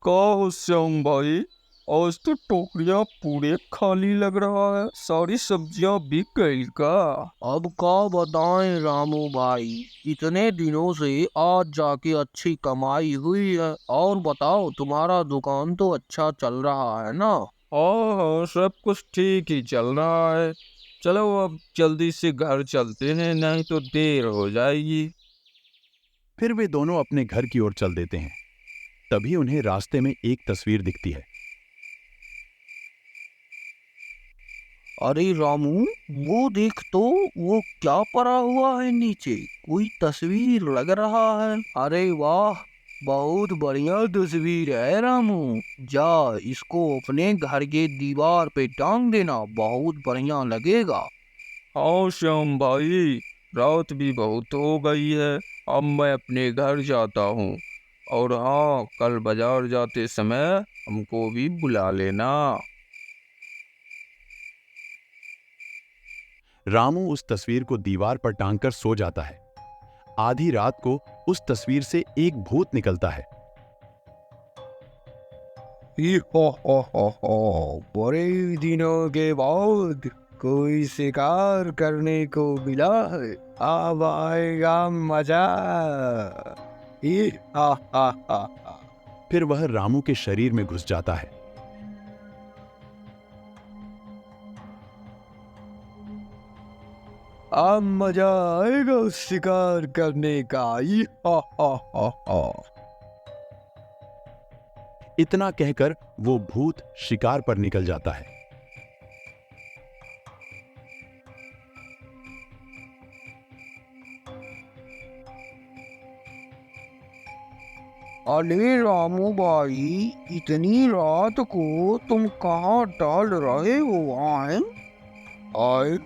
का हो श्याम भाई, आज तो टोकरियां पूरे खाली लग रहा है। सारी सब्जियां बिक गई का? अब का बताएं रामू भाई, इतने दिनों से आज जाके अच्छी कमाई हुई है। और बताओ, तुम्हारा दुकान तो अच्छा चल रहा है ना? हाँ हाँ, सब कुछ ठीक ही चल रहा है। चलो अब जल्दी से घर चलते हैं, नहीं तो देर हो जाएगी। फिर वे दोनों अपने घर की ओर चल देते हैं। तभी उन्हें रास्ते में एक तस्वीर दिखती है। अरे रामू, वो देख तो, वो क्या पड़ा हुआ है नीचे? कोई तस्वीर लग रहा है। अरे वाह, बहुत बढ़िया तस्वीर है रामू। जा, इसको अपने घर के दीवार पे टांग देना, बहुत बढ़िया लगेगा। हाँ श्याम भाई, रात भी बहुत हो गई है। अब मैं अपने घर जाता हूँ। और हाँ, कल बाजार जाते समय हमको भी बुला लेना। रामू उस तस्वीर को दीवार पर टांगकर सो जाता है। आधी रात को उस तस्वीर से एक भूत निकलता है। ही हो, बड़े दिनों के बाद कोई शिकार करने को मिला है। अब आएगा मजा। ही हा हा हा हा। फिर वह रामू के शरीर में घुस जाता है। अब मजा आएगा शिकार करने का। ही हा हा हा हा। इतना कहकर वो भूत शिकार पर निकल जाता है। अरे रामू भाई, इतनी रात को तुम कहाँ टहल रहे हो? आए आए,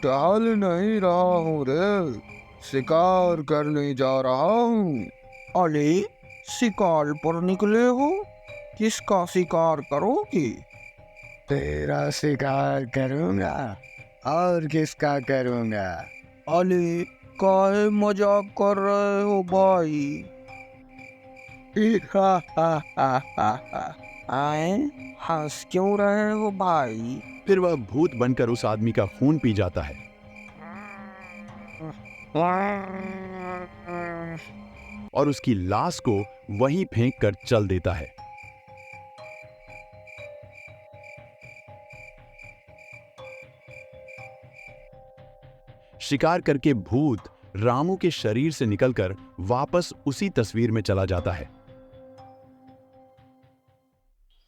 टहल नहीं रहा हूँ रे, शिकार करने जा रहा हूँ। अरे, शिकार पर निकले हो? किसका शिकार करोगे? तेरा शिकार करूंगा, और किसका करूंगा। अरे, काहे मजाक कर रहे हो भाई? हा हा हा हा हा। आए, हंस क्यों रहे हो भाई? फिर वह भूत बनकर उस आदमी का खून पी जाता है और उसकी लाश को वहीं फेंक कर चल देता है। शिकार करके भूत रामू के शरीर से निकलकर वापस उसी तस्वीर में चला जाता है।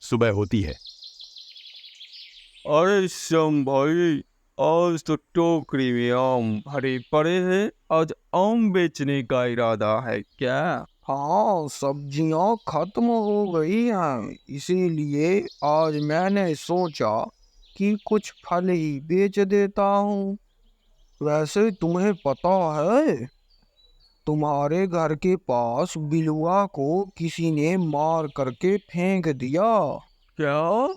सुबह होती है। अरे श्याम भाई, आज तो टोकरी में आम भरे पड़े हैं। आज आम बेचने का इरादा है क्या? हाँ, सब्जियां खत्म हो गई हैं, इसीलिए आज मैंने सोचा कि कुछ फल ही बेच देता हूँ। वैसे तुम्हें पता है, तुम्हारे घर के पास बिलुआ को किसी ने मार करके फेंक दिया। क्या?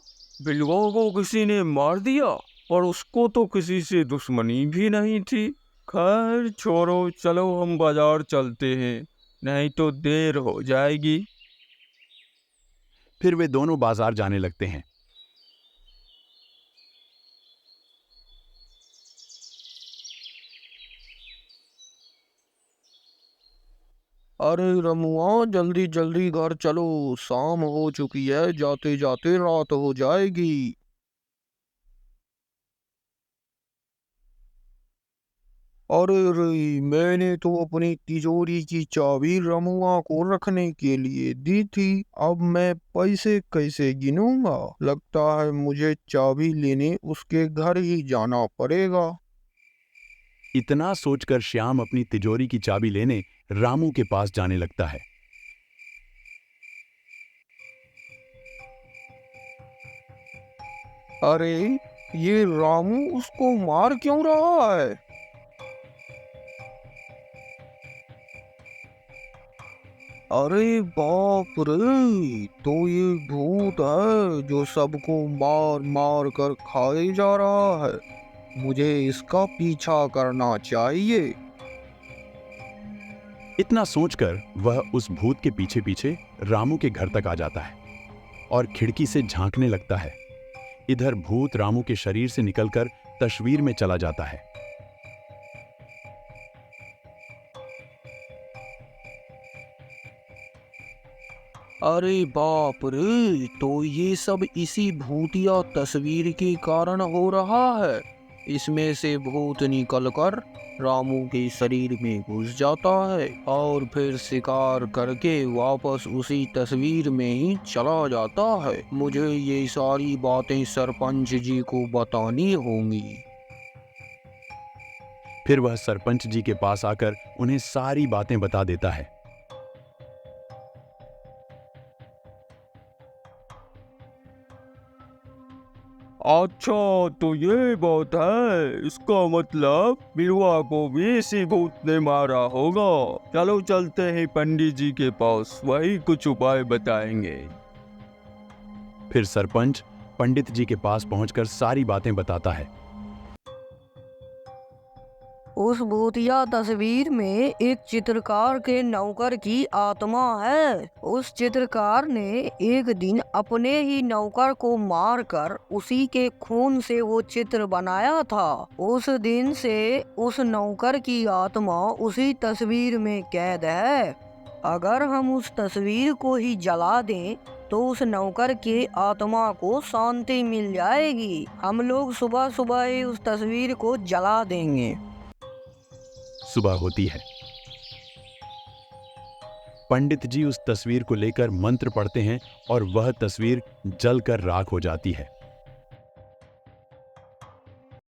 बिलवा को किसी ने मार दिया? और उसको तो किसी से दुश्मनी भी नहीं थी। खैर छोड़ो, चलो हम बाजार चलते हैं, नहीं तो देर हो जाएगी। फिर वे दोनों बाजार जाने लगते हैं। अरे रमुआ, जल्दी जल्दी घर चलो, शाम हो चुकी है, जाते जाते रात हो जाएगी। अरे रे, मैंने तो अपनी तिजोरी की चाबी रमुआ को रखने के लिए दी थी। अब मैं पैसे कैसे गिनूंगा? लगता है मुझे चाबी लेने उसके घर ही जाना पड़ेगा। इतना सोचकर श्याम अपनी तिजोरी की चाबी लेने रामू के पास जाने लगता है। अरे, ये रामू उसको मार क्यों रहा है? अरे बाप रे, तो ये भूत है जो सबको मार मार कर खाए जा रहा है। मुझे इसका पीछा करना चाहिए। इतना सोचकर वह उस भूत के पीछे पीछे रामू के घर तक आ जाता है। और खिड़की से झांकने लगता है। इधर भूत रामू के शरीर से निकलकर तस्वीर में चला जाता है। अरे बाप रे, तो ये सब इसी भूतिया तस्वीर के कारण हो रहा है। इसमें से भूत निकलकर रामू के शरीर में घुस जाता है और फिर शिकार करके वापस उसी तस्वीर में ही चला जाता है। मुझे ये सारी बातें सरपंच जी को बतानी होंगी। फिर वह सरपंच जी के पास आकर उन्हें सारी बातें बता देता है। अच्छा, तो ये बात है। इसका मतलब बिरवा को भी इसी भूत ने मारा होगा। चलो चलते हैं पंडित जी के पास, वही कुछ उपाय बताएंगे। फिर सरपंच पंडित जी के पास पहुंचकर सारी बातें बताता है। उस भूतिया तस्वीर में एक चित्रकार के नौकर की आत्मा है। उस चित्रकार ने एक दिन अपने ही नौकर को मारकर उसी के खून से वो चित्र बनाया था। उस दिन से उस नौकर की आत्मा उसी तस्वीर में कैद है। अगर हम उस तस्वीर को ही जला दें तो उस नौकर के आत्मा को शांति मिल जाएगी। हम लोग सुबह सुबह ही उस तस्वीर को जला देंगे। सुबह होती है। पंडित जी उस तस्वीर को लेकर मंत्र पढ़ते हैं और वह तस्वीर जलकर राख हो जाती है।